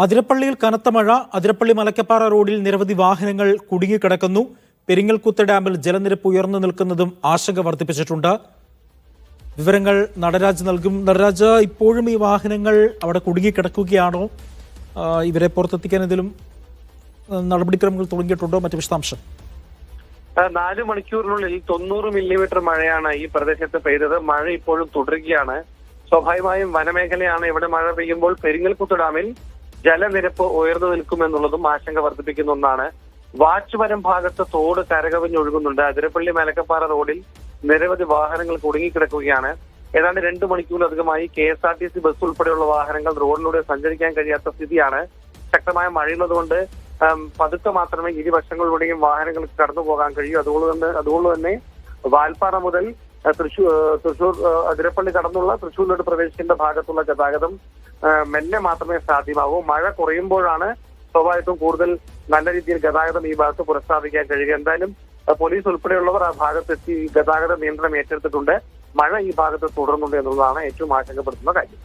അതിരപ്പള്ളിയിൽ കനത്ത മഴ. അതിരപ്പള്ളി മലക്കപ്പാറ റോഡിൽ നിരവധി വാഹനങ്ങൾ കുടുങ്ങിക്കിടക്കുന്നു. പെരിങ്ങൽകുത്ത് ഡാമിൽ ജലനിരപ്പ് ഉയർന്നു നിൽക്കുന്നതും ആശങ്ക വർദ്ധിപ്പിച്ചിട്ടുണ്ട്. വിവരങ്ങൾ നടരാജ് നൽകും. നടരാജ്, ഇപ്പോഴും ഈ വാഹനങ്ങൾ അവിടെ കുടുങ്ങിക്കിടക്കുകയാണോ? ഇവരെ പുറത്തെത്തിക്കാൻ എന്തെങ്കിലും നടപടിക്രമങ്ങൾ തുടങ്ങിയിട്ടുണ്ടോ? മറ്റു വിശദാംശം. 4 മണിക്കൂറിനുള്ളിൽ 90 മില്ലിമീറ്റർ മഴയാണ് ഈ പ്രദേശത്ത് പെയ്തത്. മഴ ഇപ്പോഴും തുടരുകയാണ്. സ്വാഭാവികമായും വനമേഖലയാണ്. ഇവിടെ മഴ പെയ്യുമ്പോൾ പെരിങ്ങൽകുത്ത് ഡാമിൽ ജലനിരപ്പ് ഉയർന്നു നിൽക്കുമെന്നുള്ളതും ആശങ്ക വർദ്ധിപ്പിക്കുന്ന ഒന്നാണ്. വാച്ചുമരം ഭാഗത്ത് തോട് കരകവിഞ്ഞൊഴുകുന്നുണ്ട്. അതിരപ്പള്ളി മലക്കപ്പാറ റോഡിൽ നിരവധി വാഹനങ്ങൾ കുടുങ്ങിക്കിടക്കുകയാണ്. ഏതാണ്ട് 2 മണിക്കൂറിലധികമായി KSRTC ബസ് ഉൾപ്പെടെയുള്ള വാഹനങ്ങൾ റോഡിലൂടെ സഞ്ചരിക്കാൻ കഴിയാത്ത സ്ഥിതിയാണ്. ശക്തമായ മഴയുള്ളതുകൊണ്ട് പതുക്കെ മാത്രമേ ഇരുവശങ്ങളിലൂടെയും വാഹനങ്ങൾക്ക് കടന്നു പോകാൻ കഴിയൂ. അതുകൊണ്ട് തന്നെ വാൽപ്പാറ മുതൽ തൃശൂർ അതിരപ്പള്ളി കടന്നുള്ള തൃശൂരിലോട്ട് പ്രവേശിക്കേണ്ട ഭാഗത്തുള്ള ഗതാഗതം മെല്ലെ മാത്രമേ സാധ്യമാവൂ. മഴ കുറയുമ്പോഴാണ് സ്വാഭാവികമായിട്ടും കൂടുതൽ നല്ല രീതിയിൽ ഗതാഗതം ഈ ഭാഗത്ത് പുനഃസ്ഥാപിക്കാൻ കഴിയുക. എന്തായാലും പോലീസ് ഉൾപ്പെടെയുള്ളവർ ആ ഭാഗത്തെത്തി ഗതാഗത നിയന്ത്രണം ഏറ്റെടുത്തിട്ടുണ്ട്. മഴ ഈ ഭാഗത്ത് തുടരുന്നുണ്ട് എന്നുള്ളതാണ് ഏറ്റവും ആശങ്കപ്പെടുത്തുന്ന കാര്യം.